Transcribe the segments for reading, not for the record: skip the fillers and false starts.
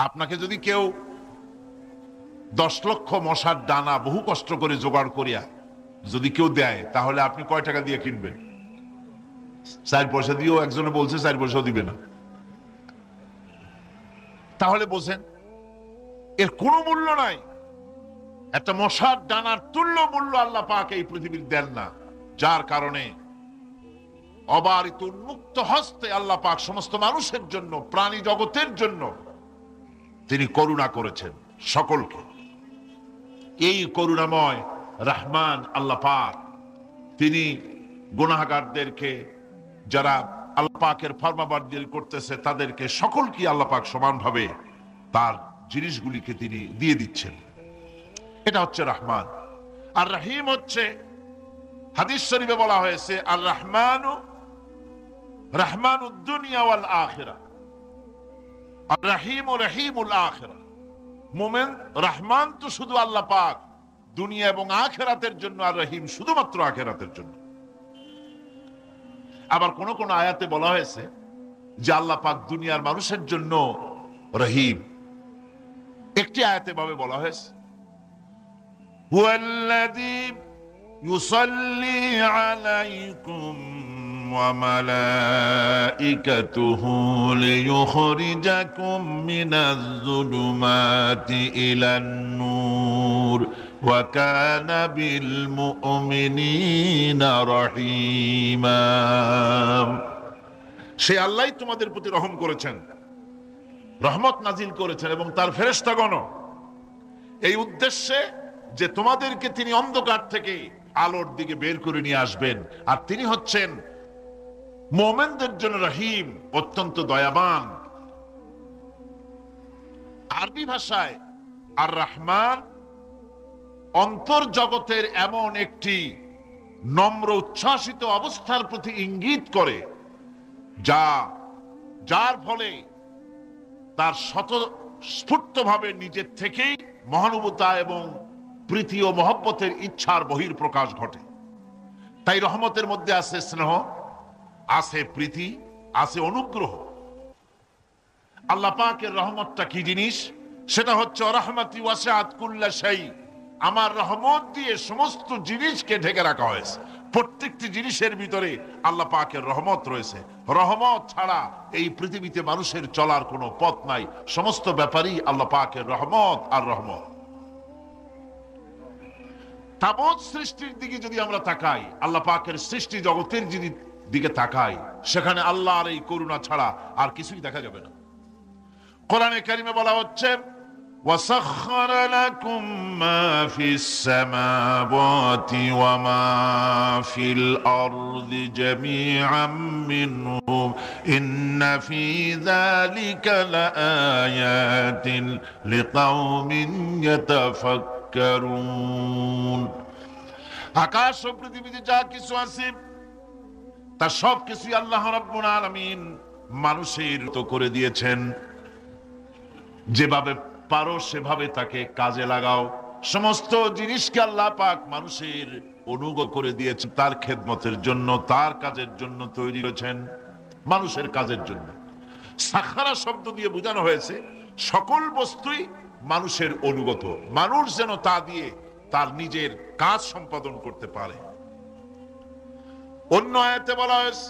আপনাকে যদি কেউ 10 লক্ষ মশার ডানা বহু কষ্ট করে জোগাড় করিয়া যদি কেউ দেয়, তাহলে আপনি কয় টাকা দিয়ে কিনবেন? 4 পয়সা দিয়েও একজনে বলছে 4 পয়সাও দিবে না। তাহলে বোঝেন এর কোনো মূল্য নাই। একটা মশার ডানার তুল্য মূল্য আল্লাহ পাক এই পৃথিবীর দেন না, যার কারণে অবারিত উন্মুক্ত হস্তে আল্লাহ পাক সমস্ত মানুষের জন্য, প্রাণী জগতের জন্য তিনি করুণা করেছেন সকলকে। এই করুণাময় রহমান আল্লাহ পাক তিনি গুনাহগারদেরকে, যারা আল্লাহ পাকের ফরমাবরদারি করতেছে, তাদেরকে সকলকে আল্লাহ পাক সমানভাবে তার জিনিসগুলিকে তিনি দিয়ে দিচ্ছেন। এটা হচ্ছে রহমান। আর রহিম হচ্ছে, হাদিস শরীফে বলা হয়েছে, আর রহমানু রহমানুদ দুনিয়া ওয়াল আখিরা, আর রহিমু রহিমুল আখিরা। মুমিন রহমান তো শুধু আল্লাহ পাক দুনিয়া এবং আখিরাতের জন্য, আর রহিম শুধুমাত্র আখিরাতের জন্য। আবার কোন কোন আয়াতে বলা হয়েছে যে আল্লাহ পাক দুনিয়ার মানুষের জন্য রহিম। একটি আয়াতে ভাবে বলা হয়েছে, হুয়াল্লাযী ইউসাল্লি আলাইকুম ওয়া মালাইকাতুহু লিইখরিজাকুম মিনাজ যুলুমাতি ইলান নূর ওয়া কানা বিল মুমিনিনা রহিমা। সে আল্লাহই তোমাদের প্রতি রহম করেছেন, রহমত নাজিল করেছেন, এবং তার ফেরেশতাগণ এই উদ্দেশ্যে যে তোমাদেরকে তিনি অন্ধকার থেকে আলোর দিকে বের করে নিয়ে আসবেন। আর তিনি হচ্ছেন মুমিনদের জন্য রহিম, অত্যন্ত দয়াবান। আরবি ভাষায় আর রহমান অন্তর্জগতের এমন একটি নম্র উচ্ছ্বাসিত অবস্থার প্রতি ইঙ্গিত করে, যার ফলে তার স্বতঃস্ফূর্তভাবে নিজের থেকেই মহানুভবতা এবং প্রীতি ও মহব্বতের ইচ্ছার বহিঃপ্রকাশ ঘটে। তাই রহমতের মধ্যে আছে স্নেহ, আছে প্রীতি, আছে অনুগ্রহ। আল্লাহ পাকের রহমতটা কি জিনিস? সেটা হচ্ছে রহমতি ওয়াসিআত কুল্লা শাই। আমার রহমত দিয়ে সমস্ত জিনিসকে ঢেকে রাখা হয়েছে। প্রত্যেকটি জিনিসের ভিতরে আল্লাহ পাকের রহমত রয়েছে। রহমত ছাড়া এই পৃথিবীতে মানুষের চলার কোনো পথ নাই। সমস্ত ব্যাপারই আল্লাহ পাকের রহমত আর রহমত। তাবৎ সৃষ্টির দিকে যদি আমরা তাকাই, আল্লাহ পাকের সৃষ্টি জগতের দিকে তাকাই, সেখানে আল্লাহর এই করুণা ছাড়া আর কিছুই দেখা যাবে না। কোরআনে কারিমে বলা হচ্ছে, وَسَخَّرَ لَكُم مَّا فِي السَّمَاوَاتِ وَمَا فِي الْأَرْضِ جَمِيعًا مِّنْهُ إِنَّ فِي ذَلِكَ لَآيَاتٍ لِقَوْمٍ يَتَفَكَّرُونَ। আকাশ ও পৃথিবীতে যা কিছু আছে তার সব কিছুই আল্লাহ রাব্বুল আলামিন মানুষের তো করে দিয়েছেন। যেভাবে পারো সেভাবে তাকে কাজে লাগাও। সমস্ত জিনিসকে আল্লাহ পাক মানুষের অনুগ্রহ করে দিয়েছেন, তার খেদমতের জন্য, তার কাজের জন্য তৈরি করেছেন, মানুষের কাজের জন্য। সাখারা শব্দ দিয়ে বোঝানো হয়েছে সকল বস্তুই মানুষের অনুগত, মানুষ যেন তা দিয়ে তার নিজের কাজ সম্পাদন করতে পারে। অন্য আয়াতে বলা হয়েছে,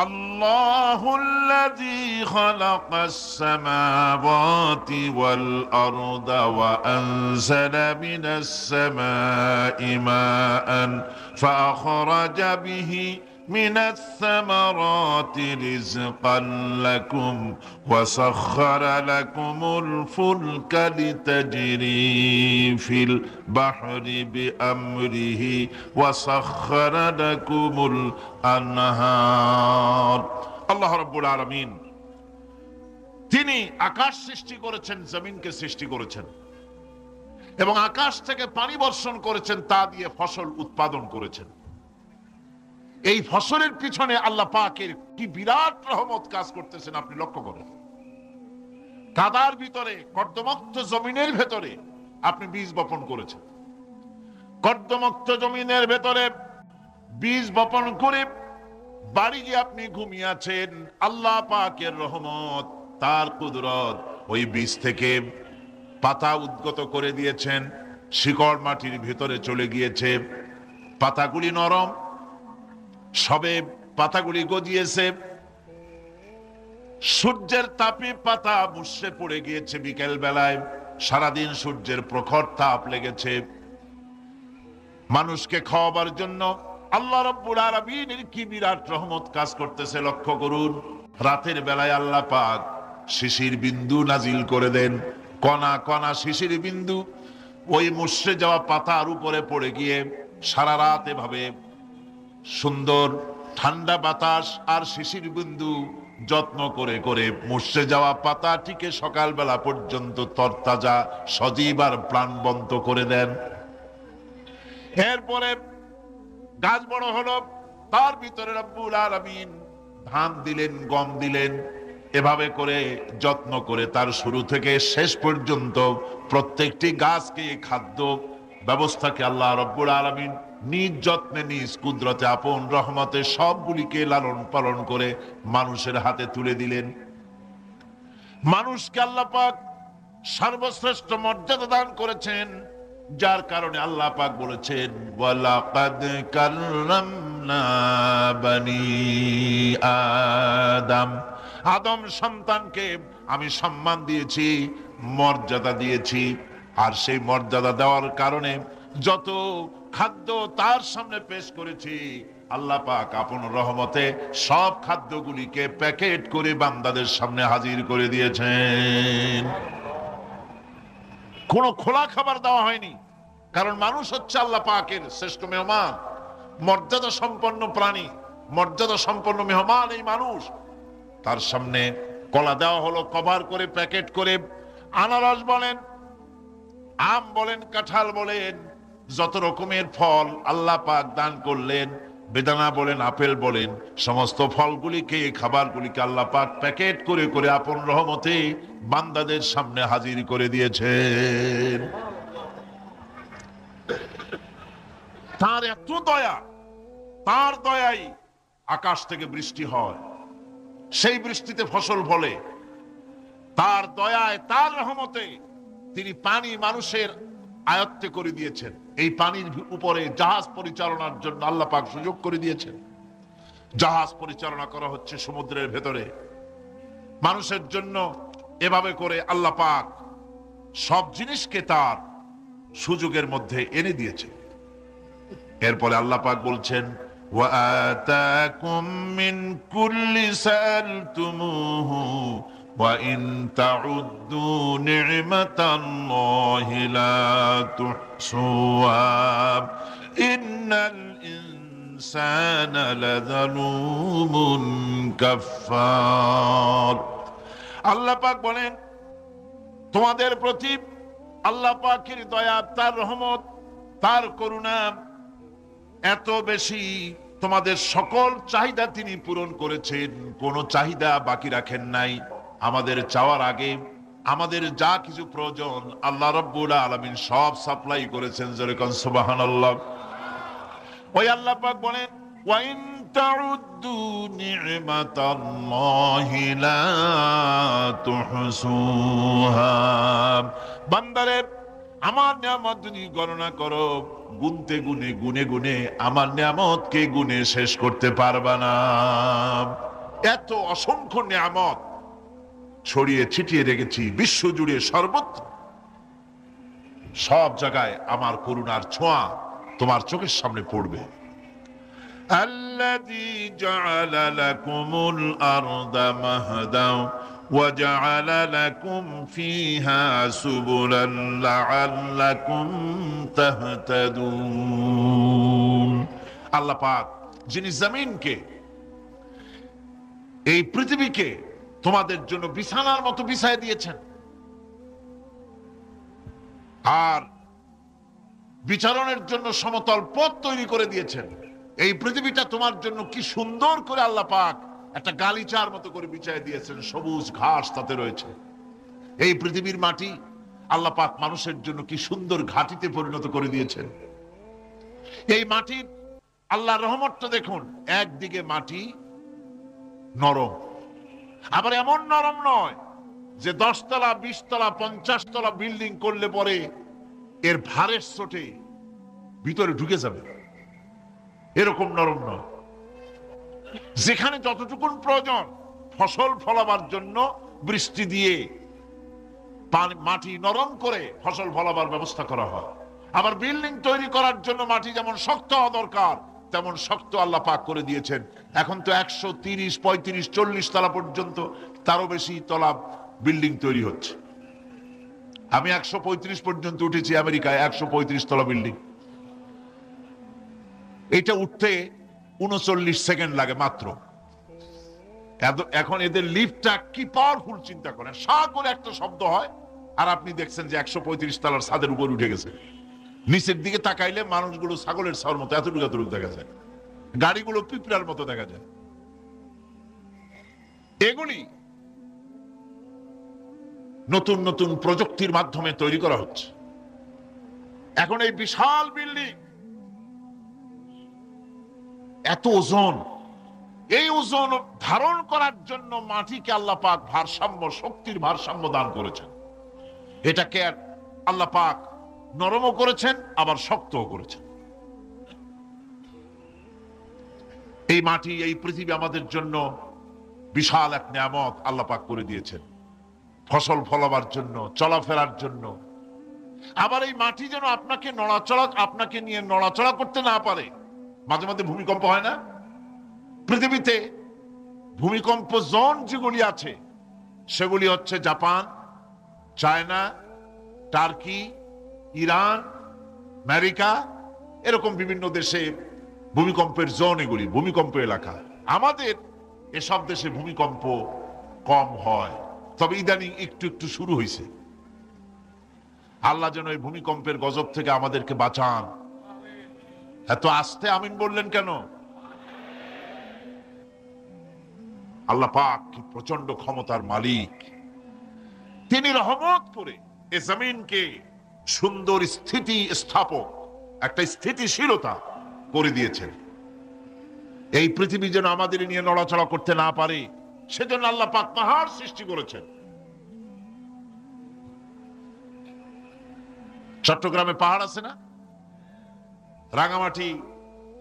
আল্লাহুল্লাযী খালাকাস সামাওয়াতি ওয়াল আরদা ওয়া আনজালা মিনাস সামাই মাআন ফাআখরাজা বিহি মিনাস সামারাতি রিজকান লাকুম ওয়া সাখখারা লাকুমুল ফুলকা লিতাজরি ফিল বাহরি বিআমরিহি ওয়া সাখখারা লাকুমুল আনহার। আল্লাহ রাব্বুল আলামিন তিনি আকাশ সৃষ্টি করেছেন, জমিনকে সৃষ্টি করেছেন, এবং আকাশ থেকে পানি বর্ষণ করেছেন, তা দিয়ে ফসল উৎপাদন করেছেন। এই ফসলের পিছনে আল্লাহ পাকের কি বিরাট রহমত কাজ করতেছেন আপনি লক্ষ্য করেন। কাদার ভিতরে, কর্দমাক্ত জমিনের ভেতরে আপনি বীজ বপন করেছেন। কর্দমাক্ত জমিনের ভেতরে বীজ বপন করে বাড়ি গিয়ে আপনি ঘুমিয়ে আছেন। আল্লাহ পাকের রহমত, তার কুদরত, ওই বীজ থেকে পাতা উদ্গত করে দিয়েছেন, শিকড় মাটির ভিতরে চলে গিয়েছে, পাতাগুলি নরম, সবে পাতাগুলি গজিয়েছে, সূর্যের তাপে পাতা মুষড়ে পড়ে গিয়েছে বিকেল বেলায়, সারাদিন সূর্যের প্রখর তাপ লেগেছে। মানুষকে খাওয়াবার জন্য আল্লাহ রাব্বুল আলামিনের কি বিরাট রহমত কাজ করতেছে লক্ষ্য করুন। রাতের বেলায় আল্লাহ পাক শিশির বিন্দু নাজিল করে দেন, কণা কণা শিশির বিন্দু ওই মুষড়ে যাওয়া পাতার উপরে পড়ে গিয়ে সারা রাত এভাবে সুন্দর ঠান্ডা বাতাস আর শিশির বিন্দু যত্ন করে করে মুষড়ে যাওয়া পাতাটিকে সকালবেলা পর্যন্ত তরতাজা সজীব আর প্রাণবন্ত করে দেন। এরপরে গাছ বড় হলো, তার ভিতরে রব্বুল আলামিন ধান দিলেন, গম দিলেন, এভাবে করে যত্ন করে তার শুরু থেকে শেষ পর্যন্ত প্রত্যেকটি গাছকে খাদ্য ব্যবস্থাকে আল্লাহ রব্বুল আলামিন নিজ যত্নে নিজ কুদরতে আপন রহমতে সবগুলিকে লালন পালন করে মানুষের হাতে তুলে দিলেন। মানুষকে আল্লাহ পাক সর্বশ্রেষ্ঠ মর্যাদা দান করেছেন, যার কারণে আল্লাহ পাক বলেছেন ওয়ালাকাদ কাররামনা বানি আদম, আদম সন্তানকে আমি সম্মান দিয়েছি, মর্যাদা দিয়েছি। আর সেই মর্যাদা দেওয়ার কারণে যত খাদ্য তার সামনে পেশ করেছি, আল্লাহ পাক আপন রহমতে সব খাদ্যগুলিকে প্যাকেট করে বান্দাদের সামনে হাজির করে দিয়েছেন। কোনো খোলা খাবার দেওয়া হয়নি, কারণ মানুষ হচ্ছে আল্লাহ পাকের শ্রেষ্ঠ মেহমান, মর্যাদা সম্পন্ন প্রাণী, মর্যাদা সম্পন্ন মেহমান এই মানুষ। তার সামনে কলা দেওয়া হলো কভার করে, প্যাকেট করে। আনারস বলেন, আম বলেন, কাঁঠাল বলেন, যত রকমের ফল আল্লাহ পাক দান করলেন, বেদানা বলেন, আপেল বলেন, সমস্ত ফলগুলিকে, খাবারগুলিকে আল্লাহ পাক প্যাকেট করে করে আপন রহমতে বান্দাদের সামনে হাজির করে দিয়েছেন। তার এত দয়া, তার দয়াই আকাশ থেকে বৃষ্টি হয়, সেই বৃষ্টিতে ফসল ফলে। তার দয়ায়, তার রহমতে তিনি পানি মানুষের আয়ত্তে করে দিয়েছেন। এই পানির উপরে জাহাজ পরিচালনার জন্য আল্লাহ পাক সুযোগ করে দিয়েছেন। জাহাজ পরিচালনা করা হচ্ছে সমুদ্রের ভেতরে মানুষের জন্য। এভাবে করে আল্লাহ পাক সব জিনিসকে তার সুযোগের মধ্যে এনে দিয়েছেন। এরপরে আল্লাহ পাক বলছেন ওয়া আতাকুম মিন কুল্লি সালতুমুহু ওয়া ইন তাউদ্দু নি'মাতাল্লাহি লা তুহসুহা ইন্নাল ইনসানা লাযালুমুন কাফফার। আল্লাহ পাক বলেন, তোমাদের প্রতি আল্লাহ পাকের দয়া, তার রহমত, তার করুণা এত বেশি, তোমাদের সকল চাহিদা তিনি পূরণ করেছেন, কোনো চাহিদা বাকি রাখেন নাই। আমাদের চাওয়ার আগে আমাদের যা কিছু প্রয়োজন আল্লাহ রাব্বুল আলামিন সব সাপ্লাই করেছেন। যেরকম সুবহানাল্লাহ। ওই আল্লাহ পাক বলেন ওয়া ইন তাউদ্দু নি'মাতাল্লাহি লা তুহসুহা। বান্দারে, আমার নিয়ামত যদি গণনা করো, গুনতে গুনে গুনে গুনে আমার নিয়ামতকে গুনে শেষ করতে পারবা না। এত অসংখ্য নিয়ামত ছড়িয়ে ছিটিয়ে রেখেছি বিশ্ব জুড়ে, সর্বত্র সব জায়গায় আমার করুণার ছোঁয়া তোমার চোখের সামনে পড়বে। আল্লাযী জাআলা লাকুমুল আরদা মাহদা وجعل لكم فيها سبلا لعلكم تهتدون। আল্লাহ পাক যিনি জমিনকে, এই পৃথিবীকে তোমাদের জন্য বিছানার মতো বিছায় দিয়েছেন, আর বিচরণের জন্য সমতল পথ তৈরি করে দিয়েছেন। এই পৃথিবীটা তোমার জন্য কি সুন্দর করে আল্লাহ পাক একটা গালিচার মতো করে বিছায় দিয়েছেন, সবুজ ঘাস তাতে রয়েছে। এই পৃথিবীর মাটি আল্লাহ পাক মানুষের জন্য কি সুন্দর ঘাটিতে পরিণত করে দিয়েছেন। এই মাটির আল্লাহর রহমতটা দেখুন, একদিকে মাটি নরম, আবার এমন নরম নয় যে 10 তলা 20 তলা 50 তলা বিল্ডিং করলে পরে এর ভারের চোটে ভিতরে ঢুকে যাবে, এরকম নরম নয়। যেখানে যতটুকুন প্রয়োজন ফসল ফলাবার জন্য বৃষ্টি দিয়ে মাটি নরম করে ফসল ফলাবার ব্যবস্থা করা হয়। আবার বিল্ডিং তৈরি করার জন্য মাটি যেমন শক্ত হওয়া দরকার তেমন শক্ত আল্লাহ পাক করে দিয়েছেন। এখন তো 130, 35, 40 তলা পর্যন্ত, তারও বেশি তলা বিল্ডিং তৈরি হচ্ছে। আমি 135 পর্যন্ত উঠেছি আমেরিকায়, 135 তলা বিল্ডিং। এটা উঠতে 39 সেকেন্ড লাগে মাত্র। এখন এদের লিফটটা কি পাওয়ারফুল চিন্তা করেন, সা করে একটা শব্দ হয় আর আপনি দেখছেন যে 135 তলার ছাদের উপর উঠে গেছে। নিচের দিকে তাকাইলে মানুষগুলো ছাগলের ছাওয়ার মতো এতটুকু এতটুকু দেখা যায়, গাড়িগুলো পিঁপড়ার মতো দেখা যায়। এগুলি নতুন নতুন প্রযুক্তির মাধ্যমে তৈরি করা হচ্ছে। এখন এই বিশাল বিল্ডিং, এত ওজন, এই ওজন ধারণ করার জন্য মাটিকে আল্লাহ পাক ভারসাম্য, শক্তির ভারসাম্য দান করেছেন। এটাকে আল্লাহ পাক নরমও করেছেন আবার শক্তও করেছেন। এই মাটি, এই পৃথিবী আমাদের জন্য বিশাল এক নিয়ামত আল্লাহ পাক করে দিয়েছেন, ফসল ফলাবার জন্য, চলাফেরার জন্য। আবার এই মাটি যেন আপনাকে নিয়ে নড়াচড়া করতে না পারে। মাঝে মাঝে ভূমিকম্প হয় না? পৃথিবীতে ভূমিকম্প জোন যেগুলি আছে সেগুলি হচ্ছে Japan, China, turkey, Iran, America, এরকম বিভিন্ন দেশে ভূমিকম্পের জোন, এগুলি ভূমিকম্প এলাকা। আমাদের এসব দেশে ভূমিকম্প কম হয়, তবে ইদানিং একটু একটু শুরু হয়েছে। আল্লাহ যেন এই ভূমিকম্পের গজব থেকে আমাদেরকে বাঁচান। এত আস্তে আমিন বললেন কেন? আল্লাহ পাক কি প্রচন্ড ক্ষমতার মালিক। তিনি রহমত করে এ জমিনকে সুন্দর স্থিতি স্থাপক, একটা স্থিতিশীলতা করে দিয়েছেন। এই পৃথিবী যেন আমাদের নিয়ে নড়াচড়া করতে না পারে সেজন্য আল্লাহ পাক পাহাড় সৃষ্টি করেছেন। চট্টগ্রামে পাহাড় আছে না? রাঙামাটি,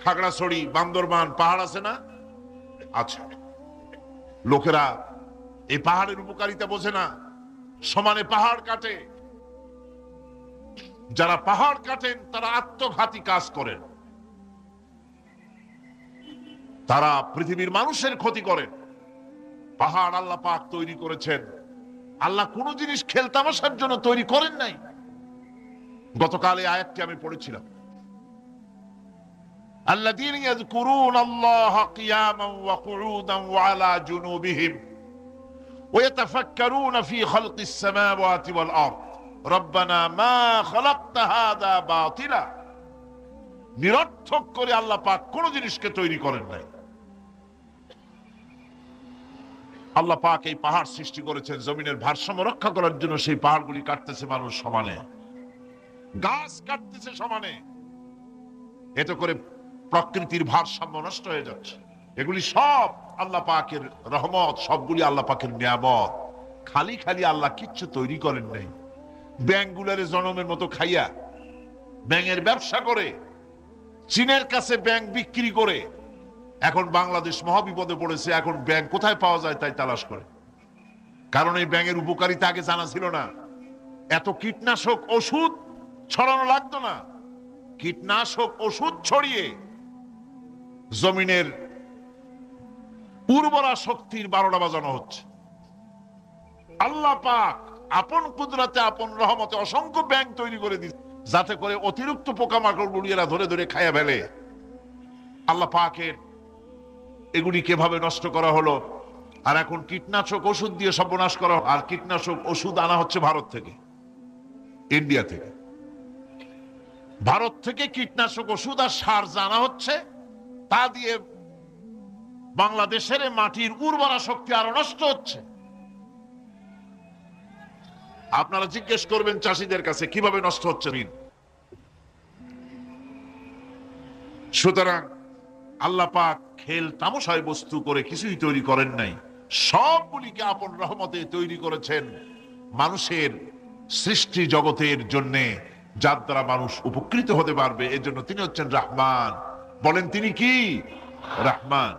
খাগড়াছড়ি, বান্দরবান পাহাড় আছে না? আছে। লোকেরা এই পাহাড়ের উপকারিতা বোঝে না, সমানে পাহাড় কাটে। যারা পাহাড় কাটেন তারা আত্মঘাতী কাজ করেন, তারা পৃথিবীর মানুষের ক্ষতি করেন। পাহাড় আল্লাহ পাক তৈরি করেছেন। আল্লাহ কোন জিনিস খেলতামাশার জন্য তৈরি করেন নাই। গতকাল এই আয়াতটি আমি পড়েছিলাম, আল্লাযীনা ইয়াযকুরুনাল্লাহা কিয়ামান ওয়া কুউদান ওয়া আলা জুনুবিহিম ওয়া ইয়াতাফাক্কারুনা ফি খালকিস সামাওয়াতি ওয়াল আরদ রব্বানা মা খালাকতা হাযা বাতিলা। নিরর্থক করে আল্লাহ পাক কোন জিনিসকে তৈরি করেন নাই। আল্লাহ পাক এই পাহাড় সৃষ্টি করেছেন জমিনের ভারসাম্য রক্ষা করার জন্য। সেই পাহাড়গুলি কাটতেছে মানুষ সমানে, গাছ কাটতেছে সমানে। এতে করে প্রকৃতির ভারসাম্য নষ্ট হয়ে যাচ্ছে। এগুলি সব আল্লাহ পাকের রহমত, সবগুলি আল্লাহ পাকের নিয়ামত। খালি খালি আল্লাহ কিচ্ছু তৈরি করেন নাই। ব্যাংকগুলারে জনমের মতো খাইয়া ব্যাঙের ব্যবসা করে, চীনের কাছে ব্যাংক বিক্রি করে এখন বাংলাদেশ মহাবিপদে পড়েছে। এখন ব্যাংক কোথায় পাওয়া যায় তাই তালাশ করে, কারণ এই ব্যাঙের উপকারিতা আগে জানা ছিল না। এত কীটনাশক ওষুধ ছড়ানো লাগতো না। কীটনাশক ওষুধ ছড়িয়ে জমিনের উর্বরা শক্তির 12টা বাজানো হচ্ছে। আল্লাহ পাক আপন কুদরতে, আপন রহমতে অসংখ্য ব্যাংক তৈরি করে দিচ্ছে, যাতে করে অতিরিক্ত পোকামাকড় গুলি এরা ধরে ধরে খাইয়া ফেলে। আল্লাহ পাকের এগুলি কিভাবে নষ্ট করা হলো। আর এখন কীটনাশক ওষুধ দিয়ে সর্বনাশ করা। আর কীটনাশক ওষুধ আনা হচ্ছে ভারত থেকে, ইন্ডিয়া থেকে। ভারত থেকে কীটনাশক ওষুধ আর সার জানা হচ্ছে, তা দিয়ে বাংলাদেশের মাটির উর্বরা শক্তি আরো নষ্ট হচ্ছে। আপনারা জিজ্ঞেস করবেন চাষীদের কাছে কিভাবে নষ্ট হচ্ছে। সুতরাং আল্লাহ পাক খেল তামাশায় বস্তু করে কিছুই তৈরি করেন নাই। সবগুলিকে আপন রহমতে তৈরি করেছেন মানুষের সৃষ্টি জগতের জন্য, যার দ্বারা মানুষ উপকৃত হতে পারবে। এর জন্য তিনি হচ্ছেন রহমান। বলেন তিনি কি? রহমান।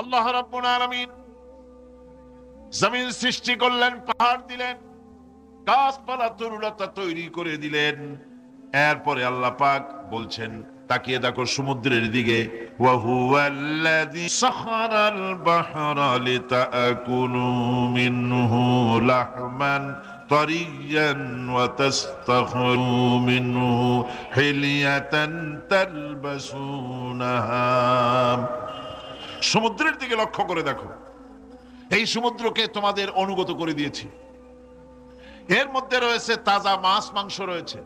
আল্লাহ রাব্বুল আলামিন জমিন সৃষ্টি করলেন, পাহাড় দিলেন, গাছপালা তরুলতা তৈরি করে দিলেন। এরপরে আল্লাহ পাক বলছেন, তাকিয়ে দেখো সমুদ্রের দিকে, ওয়া হুয়াল্লাযী সাখারাল বাহরা লিতাকুলু মিনহু লাহমান তারিয়ান ওয়া তাস্তাখরু মিনহু হিলিয়াতান তালবাসুনাহা। সমুদ্রের দিকে লক্ষ্য করে দেখো, এই সমুদ্রকে তোমাদের অনুগত করে দিয়েছি। এর মধ্যে রয়েছে তাজা মাছ মাংস রয়েছে,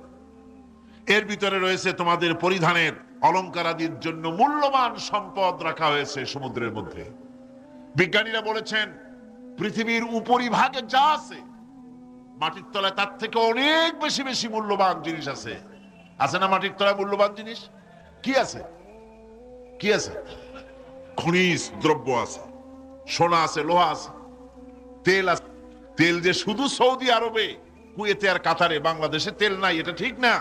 এর ভিতরে রয়েছে তোমাদের পরিধানের অলংকারাদির জন্য মূল্যবান সম্পদ রাখা হয়েছে সমুদ্রের মধ্যে। বিজ্ঞানীরা বলেছেন পৃথিবীর উপরিভাগে যা আছে মাটির তলায় তার থেকে অনেক বেশি বেশি মূল্যবান জিনিস আছে। আছে না মাটির তলায় মূল্যবান জিনিস? কি আছে? কি আছে? খনিজ দ্রব্য আছে, সোনা আছে, লোহা আছে, তেল আছে। তেল যে শুধু সৌদি আরবে, কুয়েতে আর কাতারে, বাংলাদেশে তেল নাই এটা ঠিক না।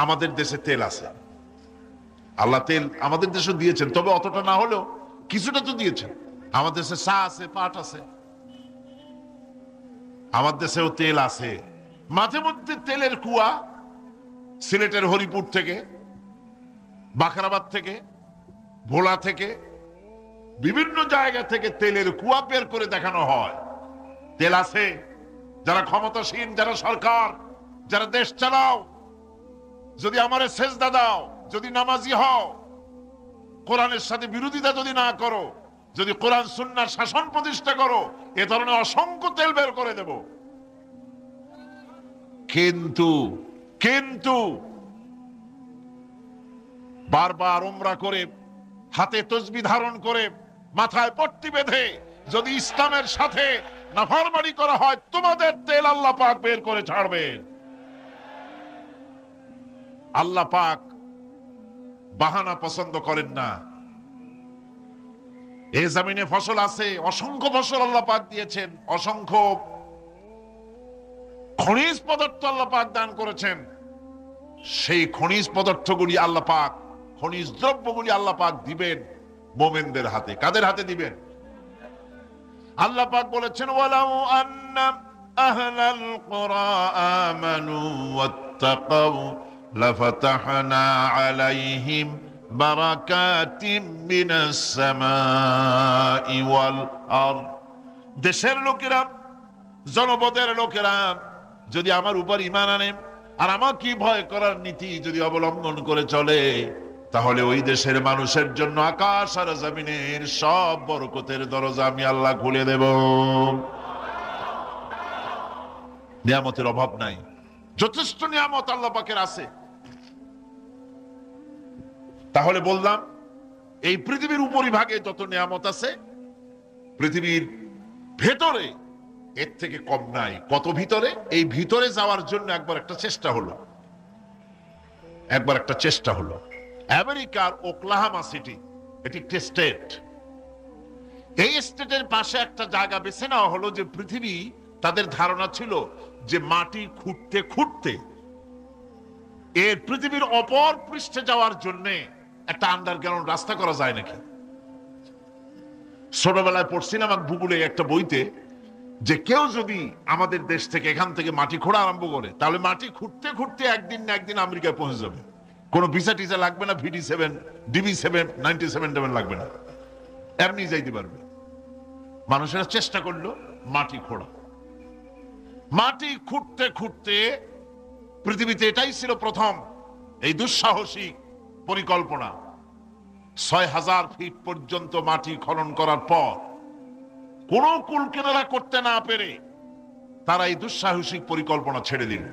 আমাদের দেশে তেল আছে। আল্লাহ তেল আমাদের দেশে দিয়েছেন, তবে অতটা না হলেও কিছুটা তো দিয়েছেন। আমাদের দেশে চা আছে, পাট আছে, আমার দেশেও তেল আছে। মাঝে মধ্যে তেলের কুয়া সিলেটের হরিপুর থেকে, বাখরাবাদ থেকে, ভোলা থেকে, বিভিন্ন জায়গা থেকে তেলের কুয়া বের করে দেখানো হয়। তেল আছে। যারা ক্ষমতাসীন, যারা সরকার, যারা দেশ চালাও, যদি আমারে সেজদা দাও, যদি নামাজি হও, কোরআনের সাথে বিরোধিতা যদি না করো, যদি কোরআন সুন্নাহর শাসন প্রতিষ্ঠা করো, এ ধরনের অসংখ্য তেল বের করে দেব। কিন্তু কিন্তু বারবার উমরা করে, হাতে তসবিহ ধারণ করে, মাথায় পট্টি বেঁধে যদি ইসলামের সাথে নাফরমানি করা হয়, তোমাদের তেল আল্লাহ পাক বের করে ছাড়বেন। আল্লাহ পাক বাহানা পছন্দ করেন না। এই জমিনে ফসল আছে, অসংখ্য ফসল আল্লাহ পাক দিয়েছেন, অসংখ্য খনিজ পদার্থ আল্লাহ পাক দান করেছেন। সেই খনিজ পদার্থগুলি আল্লাহ পাক, খনিজ দ্রব্যগুলি আল্লাহ পাক দিবেন মোমেনদের হাতে। কাদের হাতে দিবেন? আল্লাহ পাক বলেছেন, ওয়ালাউ আন্না আহলাল কুরা আমানু ওয়াত্তাকাউ লাফাতাহনা আলাইহিম বারাকাতিম মিনাস সামাই ওয়াল আরদ। দেশের লোকেরা, জনপদের লোকেরা যদি আমার উপর ঈমান আনে আর আমার কি ভয় করার নীতি যদি অবলম্বন করে চলে, তাহলে ওই দেশের মানুষের জন্য আকাশ আর জমিনের সব বরকতের দরজা আমি আল্লাহ খুলে দেব। নিয়ামতের অভাব নাই, যথেষ্ট নিয়ামত আল্লাহ পাকের আছে। তাহলে বললাম, এই পৃথিবীর উপরিভাগে যত নিয়ামত আছে, পৃথিবীর ভেতরে এর থেকে কম নাই। কত ভিতরে? এই ভিতরে যাওয়ার জন্য একবার একটা চেষ্টা হলো। আমেরিকার ওকলাহামা সিটি, এটি একটি স্টেট। এই স্টেটের পাশে একটা জায়গা বেছে নেওয়া হলো, যে পৃথিবী, তাদের ধারণা ছিল যে মাটি খুঁড়তে খুঁড়তে এর পৃথিবীর অপর পৃষ্ঠে যাওয়ার জন্য একটা আন্ডারগ্রাউন্ড রাস্তা করা যায় নাকি। ছোটবেলায় পড়ছিলাম এক ভূগোলে একটা বইতে, যে কেউ যদি আমাদের দেশ থেকে, এখান থেকে মাটি খোঁড়া আরম্ভ করে, তাহলে মাটি খুঁড়তে খুঁড়তে একদিন না একদিন আমেরিকায় পৌঁছে যাবে। কোনো ভিসা টিসা লাগবে না, VD7, DB7, 97 লাগবে না, এমনি যাইতে পারবে। মানুষেরা চেষ্টা করলো মাটি খোঁড়া। মাটি খুঁড়তে খুঁড়তে পৃথিবীতে এটাই ছিল প্রথম এই দুঃসাহসিক পরিকল্পনা। 6000 ফিট পর্যন্ত মাটি খনন করার পর কোনো কুল কিনারা করতে না পেরে তারা এই দুঃসাহসিক পরিকল্পনা ছেড়ে দিল।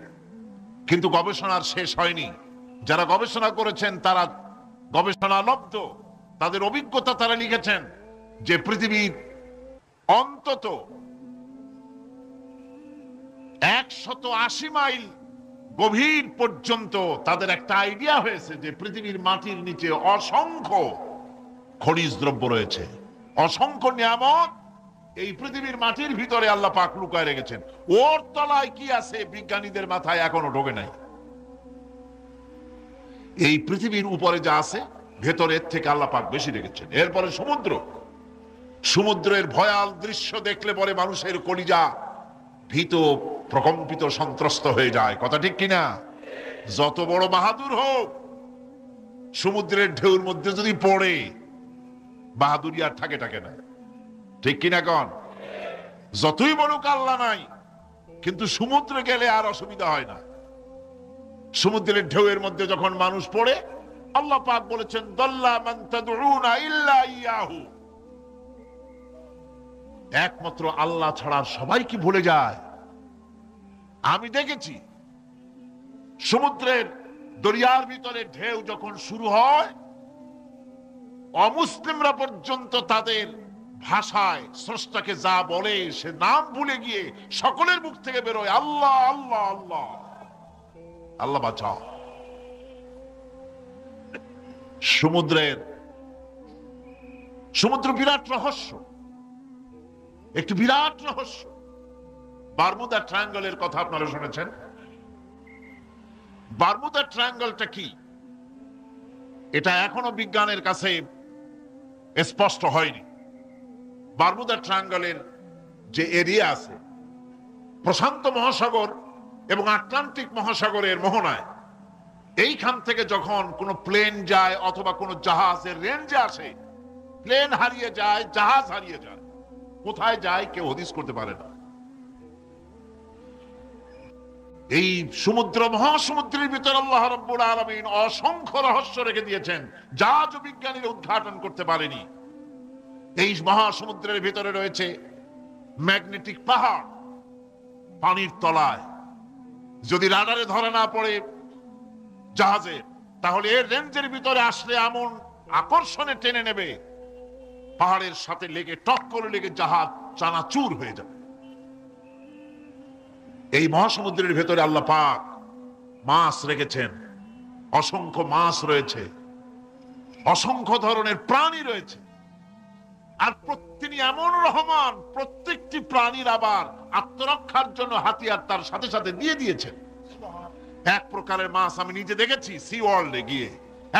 কিন্তু গবেষণার শেষ হয়নি। যারা গবেষণা করেছেন তারা গবেষণালব্ধ, তাদের অভিজ্ঞতা তারা লিখেছেন যে পৃথিবীর অন্তত 180 মাইল গভীর পর্যন্ত তাদের একটা আইডিয়া হয়েছে যে পৃথিবীর মাটির নিচে অসংখ্য খনিজ দ্রব্য রয়েছে, অসংখ্য নিয়ামত এই পৃথিবীর মাটির ভিতরে আল্লাহ পাক লুকায় রেখেছেন। ওর তলায় কি আছে বিজ্ঞানীদের মাথায় এখনো ঢোকে নাই। এই পৃথিবীর উপরে যা আছে ভেতরের থেকে আল্লাহ পাক বেশি রেখেছেন। এরপরে সমুদ্র, সমুদ্রের ভয়াল দৃশ্য দেখলে পরে মানুষের কলিজা ভীত, প্রকম্পিত, সন্ত্রস্ত হয়ে যায়। কথা ঠিক কিনা? যত বড় বাহাদুর হোক, সমুদ্রের ঢেউর মধ্যে যদি পড়ে, বাহাদুরি আর থাকে না। ঠিক কিনা কন? যতই বড় আল্লাহ নাই, কিন্তু সমুদ্রে গেলে আর অসুবিধা হয় না। সমুদ্রের ঢেউয়ের মধ্যে যখন মানুষ পড়ে, আল্লাহ পাক বলেছেন দাল্লা মান তাদউনা ইল্লা ইয়াহু, একমাত্র আল্লাহ ছাড়া সবাই কি ভুলে যায়? আমি দেখেছি সমুদ্রের দরিয়ার ভিতরে ঢেউ যখন শুরু হয়, অমুসলিমরা পর্যন্ত তাদের ভাষায় স্রষ্টাকে যা বলে সে নাম ভুলে গিয়ে সকলের মুখ থেকে বেরোয় আল্লাহ আল্লাহ আল্লাহ। আল্লাহ বাঁচাও। সমুদ্র বিরাট রহস্য, একটি বিরাট রহস্য। বারমুদা ট্রায়াঙ্গলের কথা আপনারা শুনেছেন। বারমুদা ট্রায়াঙ্গলটা কি, এটা এখনো বিজ্ঞানের কাছে স্পষ্ট হয়নি। বারমুদা ট্রায়াঙ্গলের যে এরিয়া আছে, প্রশান্ত মহাসাগর এবং আটলান্টিক মহাসাগরের মোহনায়, এইখান থেকে যখন কোনো প্লেন যায় অথবা কোনো জাহাজের রেঞ্জে আসে, প্লেন হারিয়ে যায়, জাহাজ হারিয়ে যায়, কোথায় যায় কেউ হদিস করতে পারে না। এই সমুদ্র, মহাসমুদ্রের ভিতরে আল্লাহ রাব্বুল আলামিন অসংখ্য রহস্য রেখে দিয়েছেন, যা বিজ্ঞানীরা উদ্ঘাটন করতে পারেনি। এই মহাসমুদ্রের ভিতরে রয়েছে ম্যাগনেটিক পাহাড় পানির তলায়। যদি রাডারে ধরা না পড়ে জাহাজে, তাহলে এর রেঞ্জের ভিতরে আসলে এমন আকর্ষণে টেনে নেবে, পাহাড়ের সাথে লেগে টক করে লেগে জাহাজ চানাচুর হয়ে যাবে। এই মহাসমুদ্রের ভেতরে আল্লাহ পাক মাছ রেখেছেন, অসংখ্য মাছ রয়েছে, অসংখ্য ধরনের প্রাণী রয়েছে। আর তিনি এমন রহমান, প্রত্যেকটি প্রাণীর আবার আত্মরক্ষার জন্য হাতিয়ার তার সাথে সাথে দিয়ে দিয়েছেন। এক প্রকারের মাছ আমি নিজে দেখেছি সি ওয়ার্ল্ডে গিয়ে,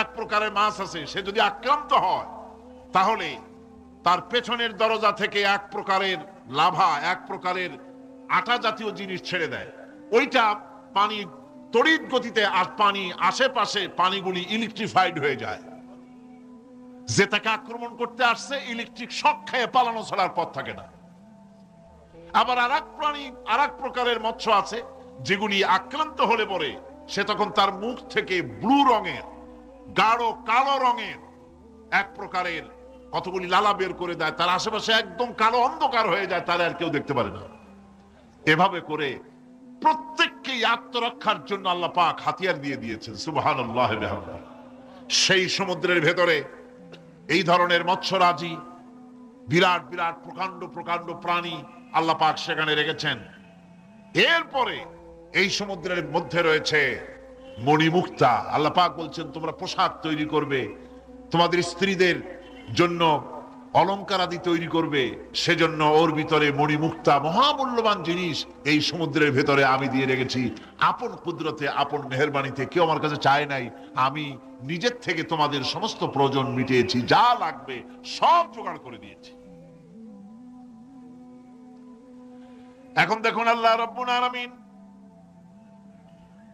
এক প্রকারের মাছ আছে, সে যদি আক্রান্ত হয় তাহলে তার পেছনের দরজা থেকে এক প্রকারের লাভা, এক প্রকারের আটা জাতীয় জিনিস ছেড়ে দেয়। ওইটা পানি তড়িৎ গতিতে, আর পানি আশেপাশে পানিগুলি ইলেকট্রিফাইড হয়ে যায়। যে তাকে আক্রমণ করতে আসছে ইলেকট্রিক শক খেয়ে পালানো ছাড়ার পথ থাকে না। আবার আরেক প্রাণী, আরেক প্রকারের মৎস্য আছে, যেগুলি আক্রান্ত হলে পরে সে তখন তার মুখ থেকে ব্লু রঙের, গাঢ় কালো রঙের এক প্রকারের কতগুলি লালা বের করে দেয়, তার আশেপাশে একদম কালো অন্ধকার হয়ে যায়, তারা আর কেউ দেখতে পারে না। এভাবে করে প্রত্যেককেই আত্মরক্ষার জন্য আল্লাহ পাক হাতিয়ার দিয়ে দিয়েছেন। সুবহানাল্লাহ। সেই সমুদ্রের ভেতরে এই ধরনের মৎস্যরাজি, বিরাট বিরাট প্রকাণ্ড প্রকাণ্ড প্রাণী আল্লাহ পাক সেখানে রেখেছেন। এরপরে এই সমুদ্রের মধ্যে রয়েছে মণিমুক্তা। আল্লাহ পাক বলছেন তোমরা পোশাক তৈরি করবে, তোমাদের স্ত্রীদের জন্য অলংকার আদি তৈরি করবে, সেজন্য ওর ভিতরে মণিমুক্তা মহামূল্যবান জিনিস এই সমুদ্রের ভেতরে আমি দিয়ে রেখেছি। আপন কুদরতে, আপন মেহেরবানিতে, কেউ আমার কাছে চায় নাই, আমি নিজের থেকে তোমাদের সমস্ত প্রয়োজন মিটিয়েছি, যা লাগবে সব জোগাড় করে দিয়েছি। এখন দেখুন আল্লাহ রাব্বুল আলামিন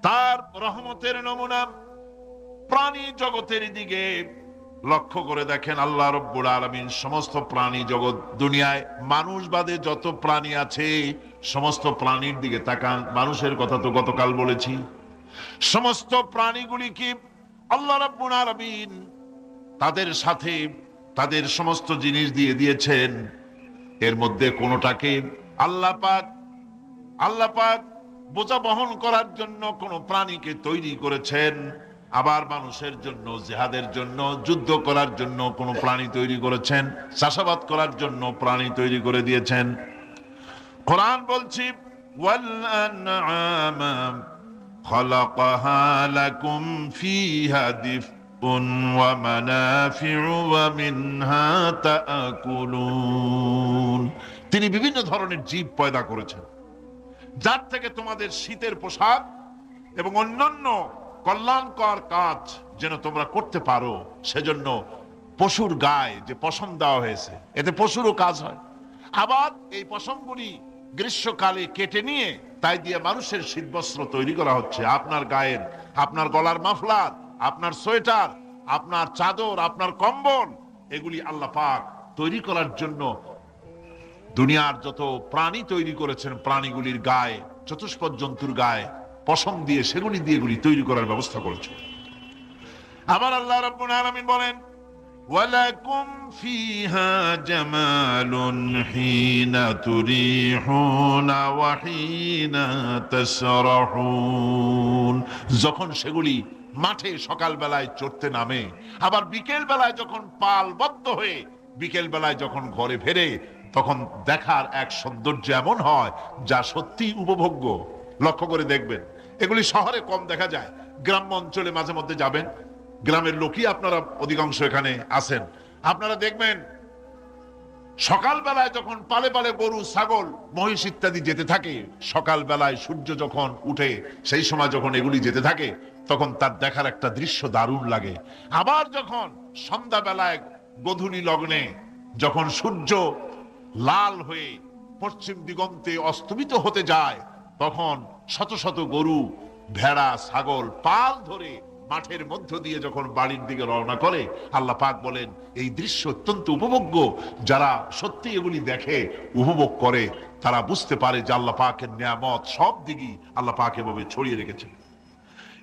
তার রহমতের নমুনা প্রাণী জগতের দিকে লক্ষ্য করে দেখেন। আল্লাহ রাব্বুল আলামিন সমস্ত প্রাণী জগৎ, দুনিয়ায় মানুষ বাদে যত প্রাণী আছে সমস্ত প্রাণীর দিকে তাকান। মানুষের কথা তো গতকাল বলেছি। সমস্ত প্রাণীগুলি কি আল্লাহ রাব্বুল আলামিন তাদের সাথে তাদের সমস্ত জিনিস দিয়ে দিয়েছেন। এর মধ্যে কোনোটাকে আল্লাহ পাক বোঝা বহন করার জন্য কোন প্রাণীকে তৈরি করেছেন, আবার মানুষের জন্য, জিহাদের জন্য, যুদ্ধ করার জন্য কোন প্রাণী তৈরি করেছেন, চাষাবাদ করার জন্য প্রাণী তৈরি করে দিয়েছেন। কোরআন বলছি ওয়াল আনআমা খালাকাহা লাকুম ফিহা ومنافع ومنها تأكلون। তিনি বিভিন্ন ধরনের জীব পয়দা করেছেন, যার থেকে তোমাদের শীতের পোশাক এবং অন্যান্য কল্যাণকর কাজ যেন তোমরা করতে পারো, সেজন্য পশুর গায়ে যে পশম দেওয়া হয়েছে, এতে পশুরও কাজ হয়। আবার এই পশমগুলি গ্রীষ্মকালে কেটে নিয়ে তাই দিয়ে মানুষের শীতবস্ত্র তৈরি করা হচ্ছে। আপনার গায়ের, আপনার গলার মাফলার, আপনার সোয়েটার, আপনার চাদর, আপনার কম্বল, এগুলি আল্লাহ পাক তৈরি করার জন্য দুনিয়ার যত প্রাণী তৈরি করেছেন, প্রাণীগুলির গায়ে, চতুষ্পদ জন্তুর গায়ে পশম দিয়ে, সেগুলি দিয়ে এগুলি তৈরি করার ব্যবস্থা করেছেন। আবার আল্লাহ রাব্বুল আলামিন বলেন, ওয়ালাকুম ফিহা জামালুন হিনা তুরিহুনা ওয়া হিনা তাসরাহুন। যখন সেগুলি মাঠে সকাল বেলায় চড়তে নামে, আবার বিকেল বেলায় যখন পালবদ্ধ হয়ে বিকেল বেলায় যখন ঘরে ফেরে, তখন দেখার এক সৌন্দর্য এমন হয় যা সত্যি উপভোগ্য। লক্ষ্য করে দেখবেন, এগুলি শহরে কম দেখা যায়, গ্রাম্য অঞ্চলে মাঝে মধ্যে যাবেন, গ্রামের লোকই আপনারা অধিকাংশ এখানে আছেন, আপনারা দেখবেন সকাল বেলায় যখন পালে পালে গরু, ছাগল, মহিষ ইত্যাদি যেতে থাকে, সকাল বেলায় সূর্য যখন উঠে সেই সময় যখন এগুলি যেতে থাকে, তখন তার দেখার একটা দৃশ্য দারুণ লাগে। আবার যখন সন্ধ্যা বেলায় গোধূলি লগ্নে যখন সূর্য লাল হয়ে পশ্চিম দিগন্তে অস্তমিত হতে যায়, তখন শত শত গরু, ভেড়া, ছাগল পাল ধরে মাঠের মধ্য দিয়ে যখন বাড়ির দিকে রওনা করে, আল্লাহ পাক বলেন এই দৃশ্য অত্যন্ত উপভোগ্য। যারা সত্যি এগুলি দেখে, উপভোগ করে, তারা বুঝতে পারে যে আল্লাহ পাকের নিয়ামত সব দিকই আল্লাহ পাক এভাবে ছড়িয়ে রেখেছেন।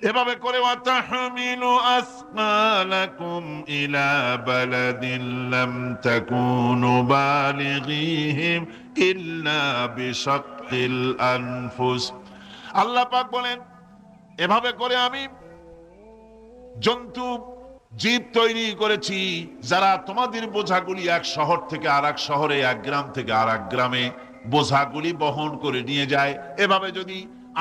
এভাবে করে ওয়াতাহমিলু আসকালাকুম ইলা বালাদিন লাম তাকুনু বালিগিহিম ইল্লা বিশাক্কিল আনফুস। আল্লাহ পাক বলেন, এভাবে করে আমি জন্তু জীব তৈরি করেছি যারা তোমাদের বোঝাগুলি এক শহর থেকে আর এক শহরে, এক গ্রাম থেকে আর এক গ্রামে বোঝাগুলি বহন করে নিয়ে যায়। এভাবে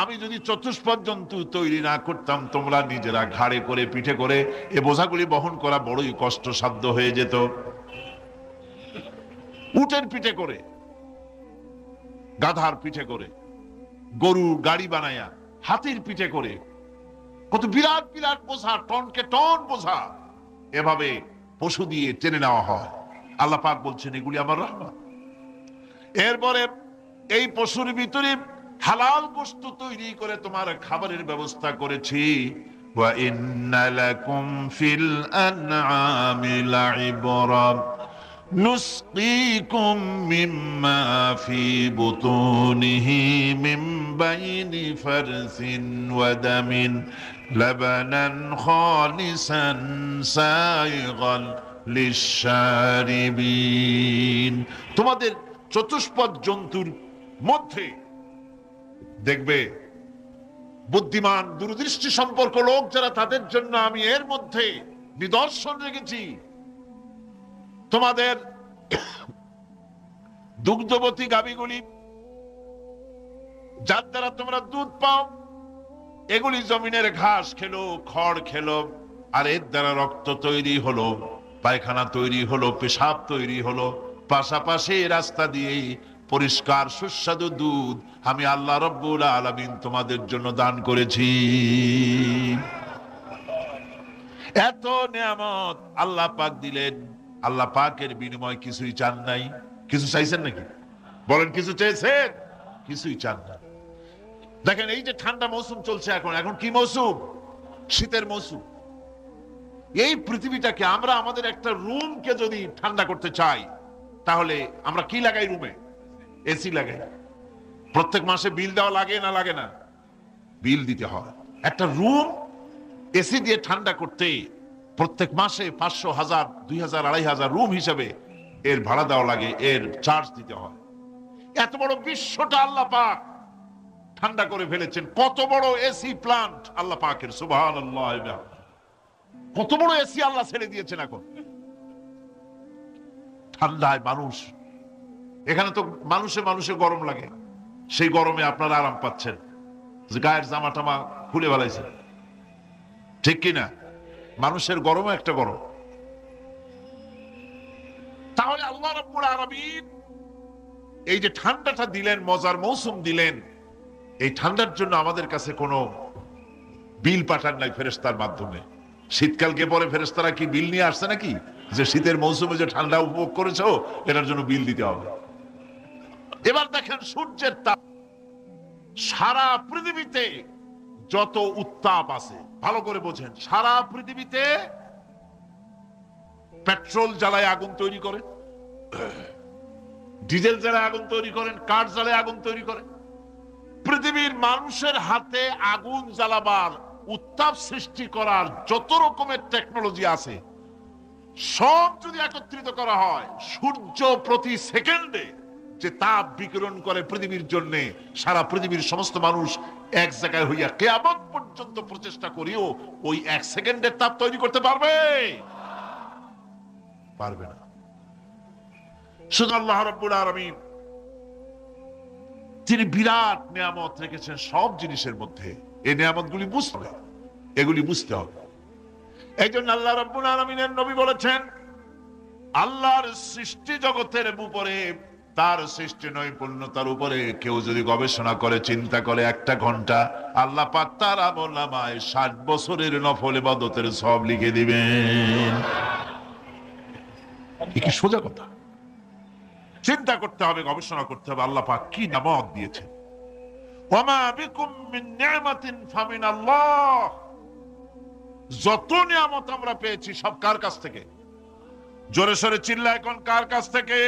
আমি যদি চতুষ্পদ জন্তু তৈরি না করতাম, তোমরা নিজেরা ঘাড়ে করে, পিঠে করে এ বোঝাগুলি বহন করা বড়ই কষ্টসাধ্য হয়ে যেত। উটের পিঠে করে, গাধার পিঠে করে, গরুর গাড়ি বানায়া, হাতির পিঠে করে, কত বিরাট বিরাট বোঝা, টনকে টন বোঝা এভাবে পশু দিয়ে টেনে নেওয়া হয়। আল্লাহ পাক বলছেন এগুলি আমার রহমত। এরপরে এই পশুর ভিতরে হালাল গোশত তৈরি করে তোমার খাবারের ব্যবস্থা করেছি। ওয়া ইন্না লাকুম ফিল আনআমি লাইবরা নুসকিকুম মিম্মা ফি বুতুনিহি মিন বাইনি ফারসিন ওয়া দামিন লাবানান খালিসান সাইগান লিশশারিবিন। তোমাদের চতুষ্পদ জন্তুর মধ্যে দেখবে বুদ্ধিমান, দূরদৃষ্টি সম্পর্ক লোক যারা, তাদের জন্য আমি এর মধ্যে নিদর্শন রেখেছি। তোমাদের দুগ্ধবতী গাভীগুলি, যার দ্বারা তোমরা দুধ পাও, এগুলি জমিনের ঘাস খেলো, খড় খেলো, আর এর দ্বারা রক্ত তৈরি হলো, পায়খানা তৈরি হলো, পেশাব তৈরি হলো, পাশাপাশি রাস্তা দিয়ে পরিষ্কার সুস্বাদু দুধ আমি আল্লাহ রাব্বুল আলামিন তোমাদের জন্য দান করেছি। এত নিয়ামত আল্লাহ পাক দিলেন, আল্লাহ পাকের বিনিময় কিছুই চান নাই। কিছু চাইছেন নাকি? বলেন, কিছু চেয়েছেন? কিছুই চান না। দেখেন, এই যে ঠান্ডা মৌসুম চলছে, এখন কি মৌসুম? শীতের মৌসুম। এই পৃথিবীটাকে আমরা, আমাদের একটা রুমকে যদি ঠান্ডা করতে চাই, তাহলে আমরা কি লাগাই? রুমে এসি লাগাই। প্রত্যেক মাসে বিল দেওয়া লাগে না লাগে না? বিল দিতে হয়। একটা রুম এসি দিয়ে ঠান্ডা করতে প্রত্যেক মাসে 500, 1000, 2000, 2500 রুম হিসেবে এর ভাড়া দেওয়া লাগে, এর চার্জ দিতে হয়। এত বড় বিশ্বটা আল্লাহ পাক ঠান্ডা করে ফেলেছেন। কত বড় এসি প্লান্ট আল্লাহ পাকের, সুবহানাল্লাহ। কত বড় এসি আল্লাহ ছেড়ে দিয়েছেন এখন। ঠান্ডায় মানুষ, এখানে তো মানুষে গরম লাগে, সেই গরমে আপনারা আরাম পাচ্ছেন, গায়ের জামা টামা খুলে ফেলাইছেন, ঠিক কিনা? মানুষের গরমও একটা গরম। তাহলে আল্লাহ রাব্বুল আলামিন এই যে ঠান্ডাটা দিলেন, মজার মৌসুম দিলেন, এই ঠান্ডার জন্য আমাদের কাছে কোনো বিল পাঠান নাই ফেরেশতার মাধ্যমে। শীতকাল কে পরে ফেরেশতারা কি বিল নিয়ে আসছে নাকি যে শীতের মৌসুমে যে ঠান্ডা উপভোগ করেছো এটার জন্য বিল দিতে হবে? এবার দেখেন সূর্যের তাপ, সারা পৃথিবীতে যত উত্তাপ আছে ভালো করে বোঝেন, সারা পৃথিবীতে পেট্রোল জ্বালায় আগুন তৈরি করে, ডিজেল জ্বালায় আগুন তৈরি করেন, কাঠ জ্বালায় আগুন তৈরি করে। পৃথিবীর মানুষের হাতে আগুন জ্বালাবার, উত্তাপ সৃষ্টি করার যত রকমের টেকনোলজি আছে সব যদি একত্রিত করা হয়, সূর্য প্রতি সেকেন্ডে যে তাপ বিকিরণ করে পৃথিবীর জন্য, সারা পৃথিবীর সমস্ত মানুষ এক জায়গায় হইয়া কিয়ামত পর্যন্ত প্রচেষ্টা করিও ওই এক সেকেন্ডের তাপ তৈরি করতে পারবে? পারবে না। শুধু আল্লাহ রাব্বুল আলামিন তিনি বিরাট নিয়ামত রেখেছেন সব জিনিসের মধ্যে। এই নিয়ামতগুলি বুঝতে হবে, এগুলি বুঝতে হবে। এই জন্য আল্লাহ রাব্বুল আলামিনের নবী বলেছেন, আল্লাহর সৃষ্টি জগতের উপরে, তার সৃষ্টি নৈপুণ্যতার উপরে কেউ যদি গবেষণা করে, চিন্তা করে একটা ঘন্টা, আল্লাহ পাক তার আমলনামায় 60 বছরের নফল ইবাদতের সওয়াব লিখে দিবেন। কি সোজা কথা। চিন্তা করতে হবে, গবেষণা করতে হবে আল্লাহ পাক কি নিয়ামত দিয়েছেন। ওয়ামা বিকুম মিন নি'মাতিন ফামিনাল্লাহ। যত নিয়ামত আমরা পেয়েছি সব কার কাছ থেকে? জোরে সোরে চিল্লা এখন, কার কাছ থেকে?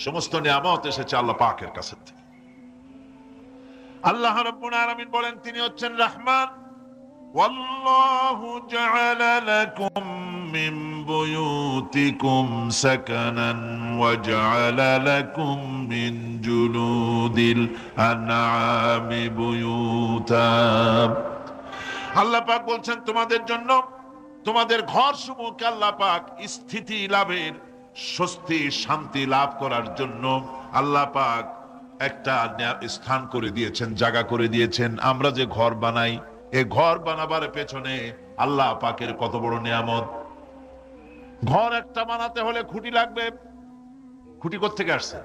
সমস্ত নিয়ামত এসেছে আল্লাহ পাকের কাছ থেকে। আল্লাহ রাব্বুল আলামিন বলেন তিনি হচ্ছেন রহমান। ওয়াল্লাহু জাআলা লাকুম মিন বুয়ুতিকুম সাকানান ওয়া জাআলা লাকুম মিন জুলুদিল আনআমি বুয়ুতা। আল্লাহ পাক বলছেন তোমাদের জন্য, তোমাদের ঘর সমূহকে আল্লাহ পাক স্থিতি লাভের, স্বস্তি শান্তি লাভ করার জন্য আল্লাহ পাক একটা স্থান করে দিয়েছেন, জায়গা করে দিয়েছেন। আমরা যে ঘর বানাই, এই ঘর বানাবার পেছনে আল্লাহ পাকের কত বড় নিয়ামত। ঘর একটা বানাতে হলে খুঁটি লাগবে। খুঁটি কোত্থেকে আসছে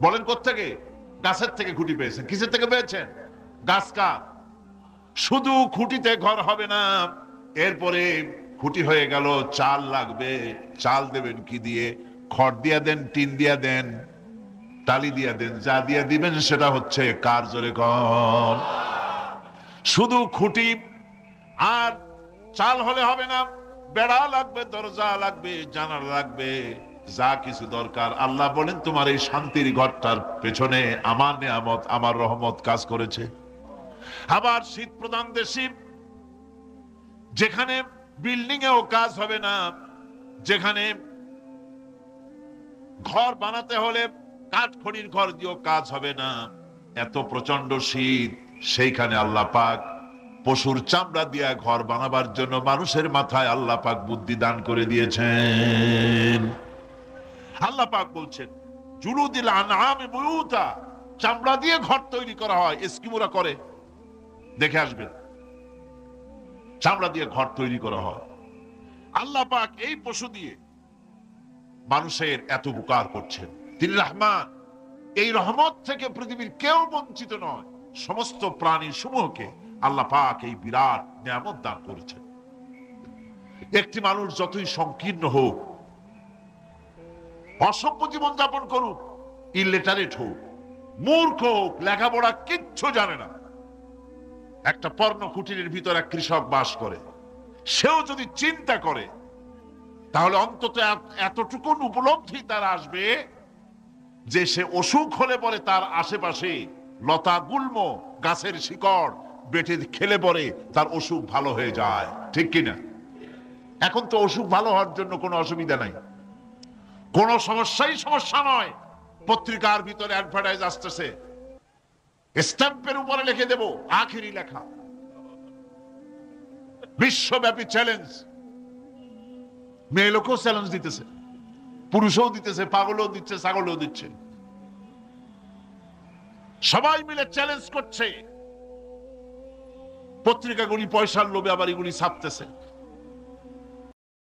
বলেন? কোত্থেকে? গাছের থেকে খুঁটি পেয়েছেন। কিসের থেকে পেয়েছেন? গাছ কাঠ। শুধু খুঁটিতে ঘর হবে না, এরপরে খুঁটি হয়ে গেল, চাল লাগবে। চাল দেবেন কি দিয়ে? খড় দিয়া দেন, টিন দিয়া দেন, টালি দিয়া দেন, যা দিয়া দিবেন সেটা হচ্ছে কার? জোরে কর। শুধু খুঁটি আর চাল হলে হবে না, বেড়া লাগবে, দরজা লাগবে, জানালা লাগবে, যা কিছু দরকার। আল্লাহ বলেন তোমার এই শান্তির ঘরটার পেছনে আমার নিয়ামত, আমার রহমত কাজ করেছে। আবার শীত প্রধান দেশে যেখানে বিল্ডিং এও কাজ হবে না, যেখানে ঘর বানাতে হলে কাঠখড়ির ঘর দিয়েও কাজ হবে না, এত প্রচন্ড শীত, সেইখানে আল্লাহ পাক পশুর চামড়া দিয়া ঘর বানাবার জন্য মানুষের মাথায় আল্লাহ পাক বুদ্ধি দান করে দিয়েছেন। আল্লাহ পাক বলছেন জুলুদিল আনআমি বুয়ুতা, চামড়া দিয়ে ঘর তৈরি করা হয়। এস্কিমোরা করে, দেখে আসবেন, চামড়া দিয়ে ঘর তৈরি করা হয়। আল্লাহ পাক এই পশু দিয়ে মানুষের এত উপকার করছেন। তিনি রহমান। এই রহমত থেকে পৃথিবীর কেউ বঞ্চিত নয়। সমস্ত প্রাণী সমূহকে আল্লাহ পাক এই বিরাট নিয়ামত দান করেছেন। একটি মানুষ যতই সংকীর্ণ হোক, অসভ্য জীবন যাপন করুক, ইলিটারেট হোক, মূর্খ হোক, লেখাপড়া কিচ্ছু জানে না, একটা পর্ণ কুটিরের ভিতর এক কৃষক বাস করে, সেও যদি চিন্তা করে তাহলে অন্তত এতটুকু উপলব্ধি তার আসবে যে সে অসুখ হলে পরে তার আশেপাশে লতা গুল্ম, গাছের শিকড় বেটে খেলে পরে তার অসুখ ভালো হয়ে যায়। ঠিক কিনা? এখন তো অসুখ ভালো হওয়ার জন্য কোনো অসুবিধা নাই, কোনো সমস্যা নয়। পত্রিকার ভিতরে অ্যাডভার্টাইজ আসতেছে, স্ট্যাম্পের উপরে লিখে দেব আখেরি লেখা, বিশ্বব্যাপী চ্যালেঞ্জ। মেয়ে লোকও চ্যালেঞ্জ দিতেছে, পুরুষও দিতেছে, পাগলও দিচ্ছে, ছাগলও দিচ্ছে, সবাই মিলে চ্যালেঞ্জ করছে। পত্রিকাগুলি পয়সার লোভে আবার এগুলি ছাপতেছে।